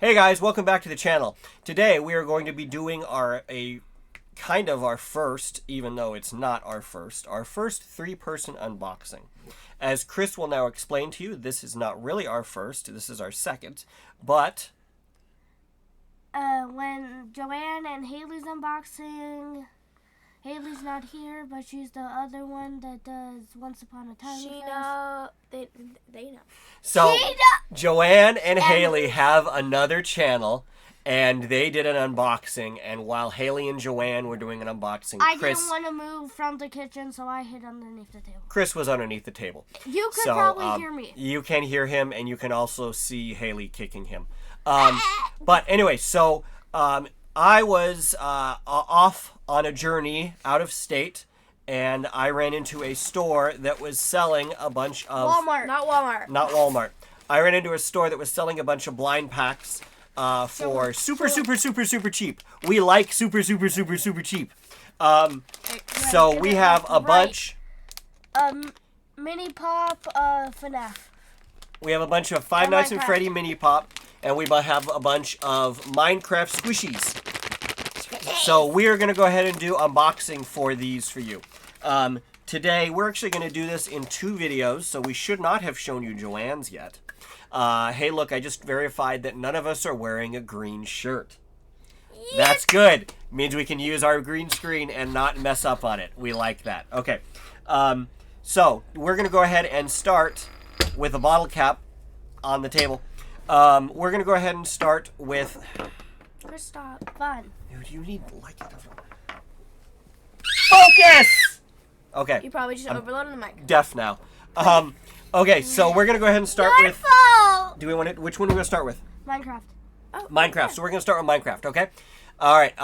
Hey guys, welcome back to the channel. Today we are going to be doing our first, even though it's not our first three-person unboxing. As Chris will now explain to you, this is not really our first, this is our second, but... when Joanne and Haley's unboxing, Haley's not here, but she's the other one that does Once Upon a Time. They know. So, Joanne and Haley have another channel, and they did an unboxing, and while Haley and Joanne were doing an unboxing, I didn't want to move from the kitchen, so I hid underneath the table. Chris was underneath the table. You could probably hear me. You can hear him, and you can also see Haley kicking him. But anyway, so I was off on a journey out of state, and I ran into a store that was selling a bunch of... Walmart. Not Walmart. Not Walmart. I ran into a store that was selling a bunch of blind packs for super cheap. We like super cheap. So we have a bunch... Mini Pop, FNAF. We have a bunch of Five Nights at Freddy Mini Pop, and we have a bunch of Minecraft Squishies. So we're going to go ahead and do unboxing for these for you. Today, we're actually going to do this in two videos, so we should not have shown you Joanne's yet. Hey, look, I just verified that none of us are wearing a green shirt. Yes. That's good. Means we can use our green screen and not mess up on it. We like that. Okay. So, we're going to go ahead and start with a bottle cap on the table. We're going to go ahead and start with... Stop. Fun. Dude, you need like focus. Okay. You probably just overloaded the mic. Deaf now. Okay, so we're gonna go ahead and start Your with. fault. Do we want it? Which one are we gonna start with? Minecraft. Oh, Minecraft. So we're gonna start with Minecraft. Okay. All right.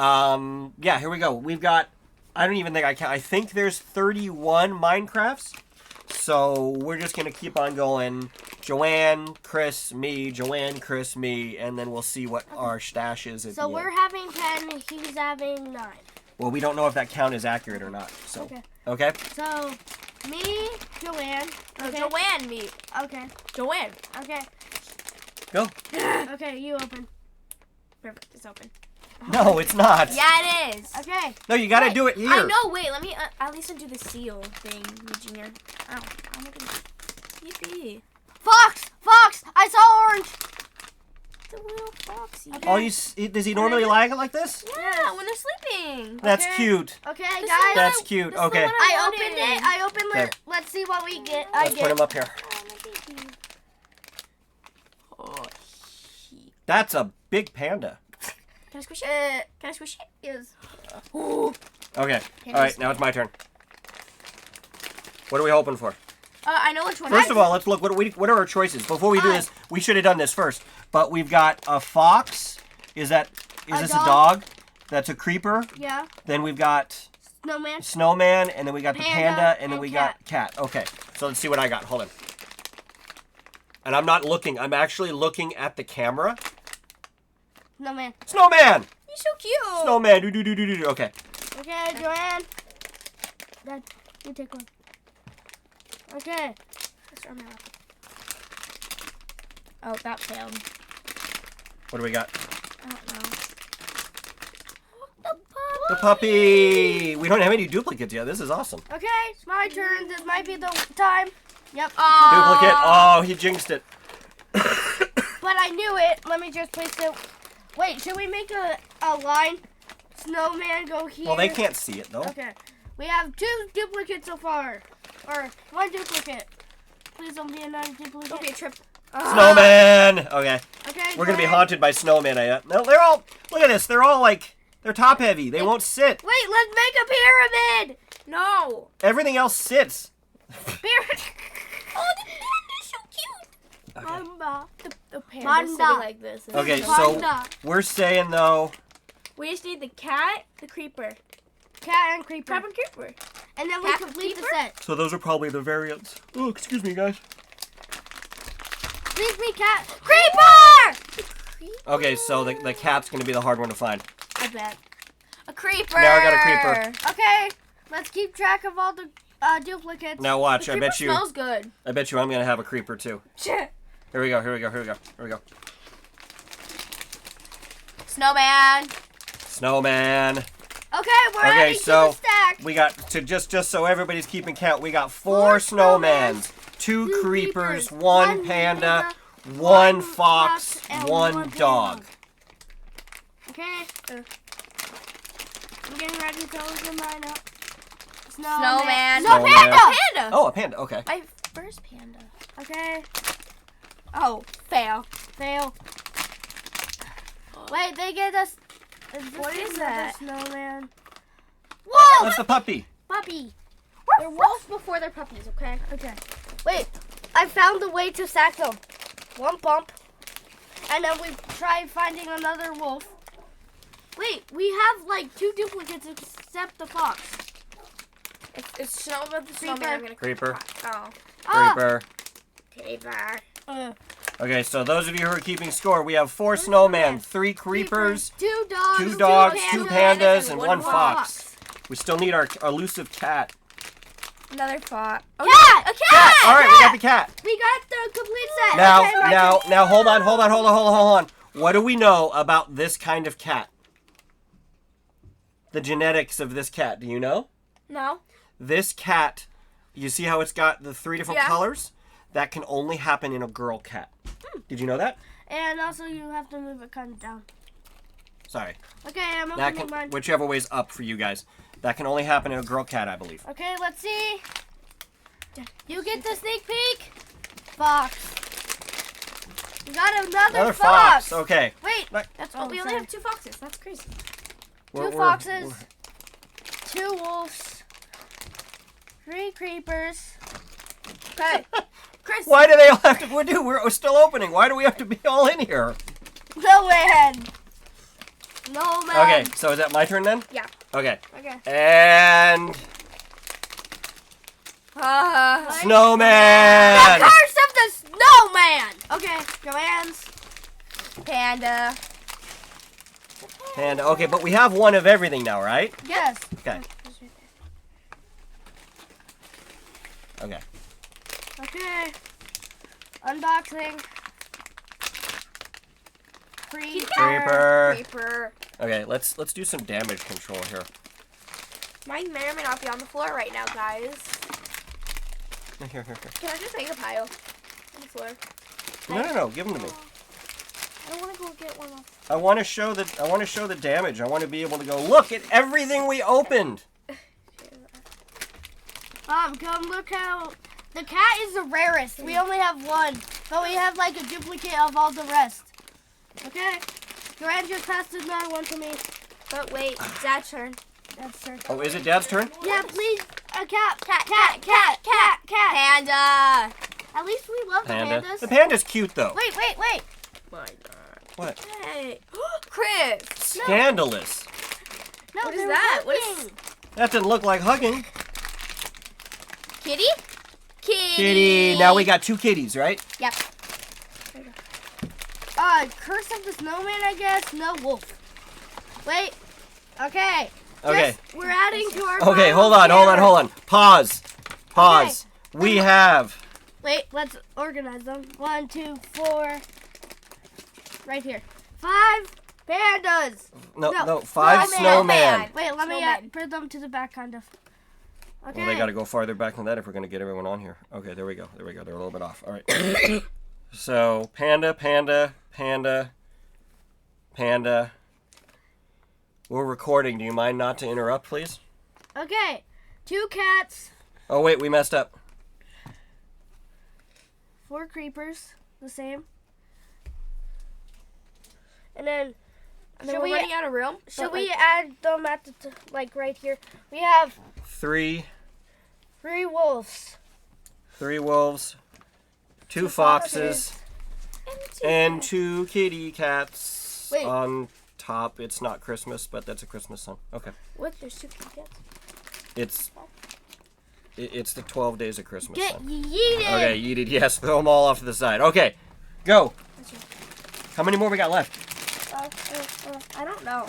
Yeah. Here we go. We've got. I don't even think I can. I think there's 31 Minecrafts. So we're just gonna keep on going. Joanne, Chris, me. Joanne, Chris, me, and then we'll see what our stash is at the end. So we're having 10. He's having 9. Well, we don't know if that count is accurate or not. So. Okay. Okay. So, me, Joanne. Okay. Joanne, me. Okay. Joanne. Okay. Go. Okay, you open. Perfect. It's open. No, it's not. Yeah, it is. Okay. No, you gotta do it here. I know. Wait, let me at least undo the seal thing, Eugenia. Ow. I'm gonna. Yippee. Fox! I saw orange! The little foxy. Okay. Oh, does he normally lag it like this? Yeah, when they're sleeping. That's Okay. cute. Okay, This guys. is That's cute. Okay. I opened it. Okay. Let's see what we get. Let's put him up here. Oh, That's a big panda. can I squish it? Can I squish it? Yes. Okay. All right, now it's my turn. What are we hoping for? I know which one. First of all, let's look. What are our choices? Before we do this, we should have done this first. But we've got a fox. Is this a dog? That's a creeper. Yeah. Then we've got snowman, and then we got the panda, and then we got cat. Okay. So let's see what I got. Hold on. And I'm not looking. I'm actually looking at the camera. Snowman. Snowman. You're so cute. Snowman. Do. Okay. Okay, Joanne. Dad, you take one. Okay. Oh, that failed. What do we got? I don't know. The puppy. We don't have any duplicates yet. This is awesome. Okay, it's my turn. This might be the time. Yep. Duplicate. Oh, he jinxed it. But I knew it. Let me just place it. Wait, should we make a line? Snowman, go here. Well, they can't see it, though. Okay. We have 2 duplicates so far. Or 1 duplicate. Please don't be another duplicate. Okay, trip. Snowman. Okay. Okay. We're gonna be haunted by snowman. No, they're all. Look at this. They're all like. They're top heavy. They won't sit. Wait, let's make a pyramid. No. Everything else sits. Pyramid. Oh, the panda's so cute. Okay. The panda's sitting like this. Okay, so we're saying though. We just need the cat, the creeper. Cat and creeper. Cat and creeper. And then we complete the set. So those are probably the variants. Oh, excuse me, guys. Excuse me, cat. Creeper! Okay, so the cat's gonna be the hard one to find. I bet. A creeper. Now I got a creeper. Okay, let's keep track of all the duplicates. Now watch. The I bet you. smells good. I bet you I'm gonna have a creeper too. Shit. Here we go. Here we go. Snowman. Snowman. Okay, we're adding to the stack. We got to just so everybody's keeping count. We got 4 snowmans, 2 creepers, 1 panda, 1 fox, and 1 dog. Okay. I'm getting ready to open mine up. Snowman. No, panda. Panda. Oh, a panda. Okay. My first panda. Okay. Oh, fail. Fail. Wait, they get us. What is another that? Snowman. Whoa! That's the puppy. Puppy. They're wolves before they're puppies, okay? Okay. Wait, I found a way to sack them. 1 bump. And then we try finding another wolf. Wait, we have like 2 duplicates except the fox. It's Snowman. The Snowman. I'm gonna Creeper. Oh. Creeper. Creeper. Okay, so those of you who are keeping score, we have 4 snowmen, 3 creepers, 2 dogs, 2 dogs, 2 pandas, and 1 one fox. We still need our elusive cat. Another fox. Oh, Cat! a cat! All right, we got the cat. We got the complete set. Now, Okay, my turn. now, hold on. What do we know about this kind of cat? The genetics of this cat, do you know? No. This cat, you see how it's got the 3 different Yeah. colors? That can only happen in a girl cat. Did you know that? And also you have to move it kind of down. Sorry. Okay, I'm That opening can, mine. whichever way's up for you guys. That can only happen in a girl cat, I believe. Okay, let's see. You get the sneak peek. Fox. We got another fox. Okay. Wait, That's Oh, we only sorry. have 2 foxes. That's crazy. 2 foxes, 2 wolves, 3 creepers. Okay. Chris. Why do they all have to? We're still opening. Why do we have to be all in here? No man. No man. Okay, so is that my turn then? Yeah. Okay. Okay. And The snowman. curse of the snowman. Okay, Joanne's. Panda. And okay, but we have 1 of everything now, right? Yes. Okay. Okay. Okay. Unboxing. Creeper. Creeper. Okay, let's do some damage control here. Mine may or may not be on the floor right now, guys. Here. Can I just make a pile on the floor? No. Give them to me. I want to go get one off. I want to show the damage. I want to be able to go look at everything we opened. Come look how the cat is the rarest. We only have 1, but we have like a duplicate of all the rest. Okay. Joanne just passed another one to me. But wait, Dad's turn. That's her. Oh, is it Dad's turn? Yeah, please. A cat. Cat. Panda. At least we love Panda. the pandas. The panda's cute though. Wait. My God. What? Hey. Chris. Scandalous. No, What is they're that? What is- working. That didn't look like hugging. Kitty? Kitty. Now we got 2 kitties, right? Yep. Curse of the snowman, I guess. No wolf. Wait. Okay. Okay. We're adding to our. Okay, pile hold of on. cameras. Pause. We have Wait, let's organize them. 1, 2, 4. Right here. 5 pandas. no 5 snowman. Wait, let me Snowman. put them to the back, kind of. Okay. Well, they got to go farther back than that if we're going to get everyone on here. Okay, there we go. They're a little bit off. All right. So, panda. We're recording. Do you mind not to interrupt, please? Okay. 2 cats. Oh, wait, we messed up. 4 creepers. The same. And then. And then we're running out of room. Should we add them at the like right here? We have 3 wolves. 3 wolves, 2 foxes, and 2 kitty cats. Wait. On top. It's not Christmas, but that's a Christmas song. Okay. What? There's 2 cats? It's the 12 days of Christmas Get song. yeeted. Okay, yeeted. Yes, throw them all off to the side. Okay, go. How many more we got left? I don't know.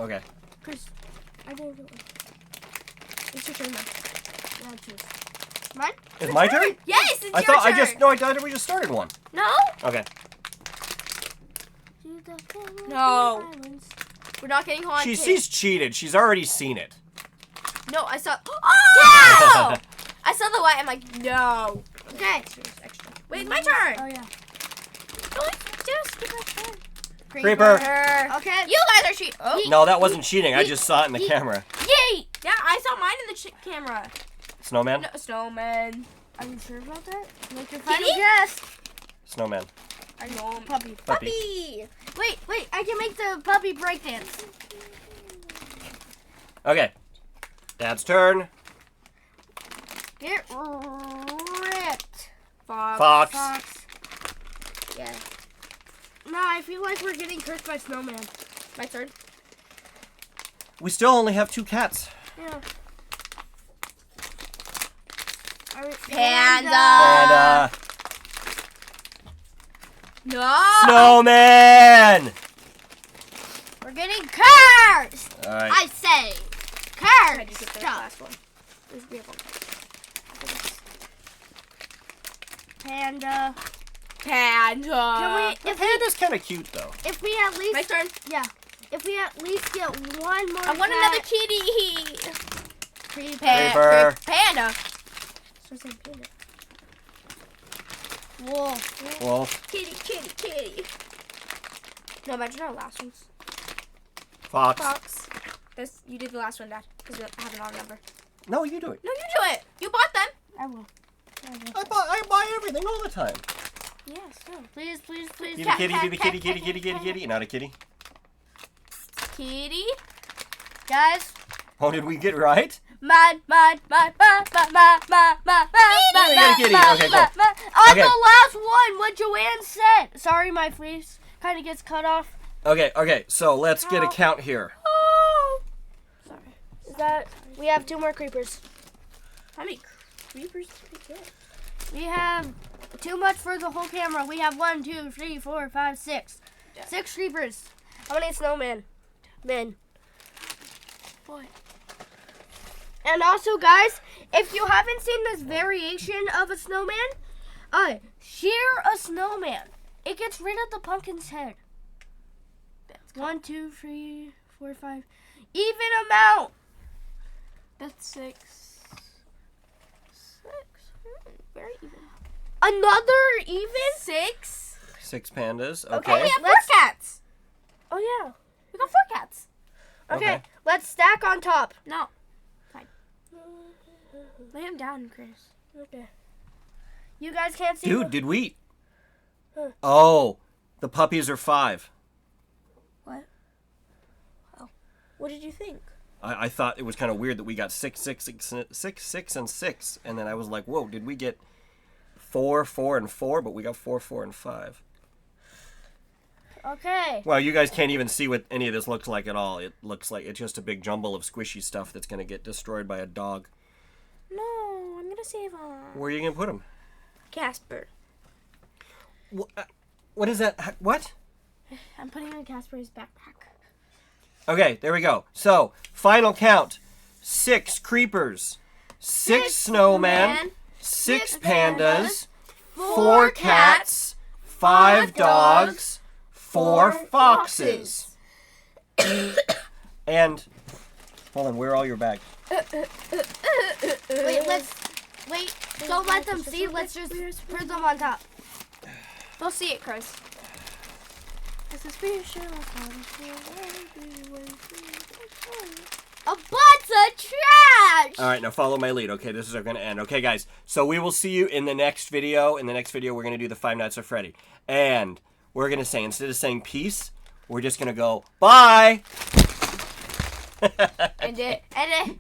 Okay. Chris, I didn't do it. It's your turn now. Yeah, choose. Mine? Is my turn? Yes, it's I your thought turn. I thought we just started one. No? Okay. Choose No. We're not getting haunted. She's cheated. She's already seen it. No, I saw. Oh! I saw the light. I'm like, no. Okay. Extra. Wait, my turn. Oh yeah. Just skip my turn. Creeper. Okay. You guys are cheating. Oh. No, that wasn't cheating. I just saw it in the camera. Yay! Yeah, I saw mine in the camera. Snowman? No, snowman. Are you sure about that? Make your final Kitty? guess. Snowman. I know. Puppy. Puppy. Wait. I can make the puppy breakdance. Okay. Dad's turn. Get ripped. Fox. Yeah. No, I feel like we're getting cursed by snowman. My turn. We still only have 2 cats. Yeah. Panda. And, No. Snowman! We're getting cursed. Alright. I say I just cursed. get the last one. Panda. Panda. Can we? Panda's kind of cute, though. If we at least. My turn. Yeah. If we at least get one more. I want another kitty. Creeper. Panda. Wolf. Wolf. Kitty. No, imagine our last ones. Fox. Fox. This, you did the last one, Dad, because I have an odd number. No, you do it. No, you do it. You bought them. I will. I buy everything all the time. Yes. No. Please. Be the kitty. Not a kitty. Kitty. Guys. Oh, did we get it right? Mud. We got a kitty. Okay, go. On Okay. the last one, what Joanne said. Sorry, my face kind of gets cut off. Okay, so let's get a count here. Oh. Sorry. Is that? We have 2 more creepers. How many creepers did we get? We have too much for the whole camera. We have 1, 2, 3, 4, 5, 6. Yeah. 6 creepers. How many snowmen? Men. Boy. And also, guys, if you haven't seen this variation of a snowman, shear a snowman. It gets rid of the pumpkin's head. 1, 2, 3, 4, 5. Even amount. That's 6. Very even. Another even? 6. 6 pandas. Okay, Okay. we have 4 cats. Oh, yeah. We got 4 cats. Okay, let's stack on top. No. Fine. Lay him down, Chris. Okay. You guys can't see. Dude, did we? Oh, the puppies are 5. What? Oh. What did you think? I thought it was kind of weird that we got 6, 6, and 6, and then I was like, whoa, did we get 4, 4, and 4? But we got 4, 4, and 5. Okay. Well, you guys can't even see what any of this looks like at all. It looks like it's just a big jumble of squishy stuff that's going to get destroyed by a dog. No, I'm gonna save him. Where are you going to put them? Casper. What is that? What? I'm putting on Casper's backpack. Okay, there we go. So, final count. 6 creepers, 6 snowmen, 6 pandas, 4 cats, 5 dogs, 4 foxes. And, hold on, where are all your bags? Wait, don't let them see. Let's just put them on top. They'll see it, Chris. A bunch of trash! All right, now follow my lead. Okay, this is going to end. Okay, guys, so we will see you in the next video. In the next video, we're going to do the 5 Nights at Freddy. And we're going to say, instead of saying peace, we're just going to go, bye! End it. End it!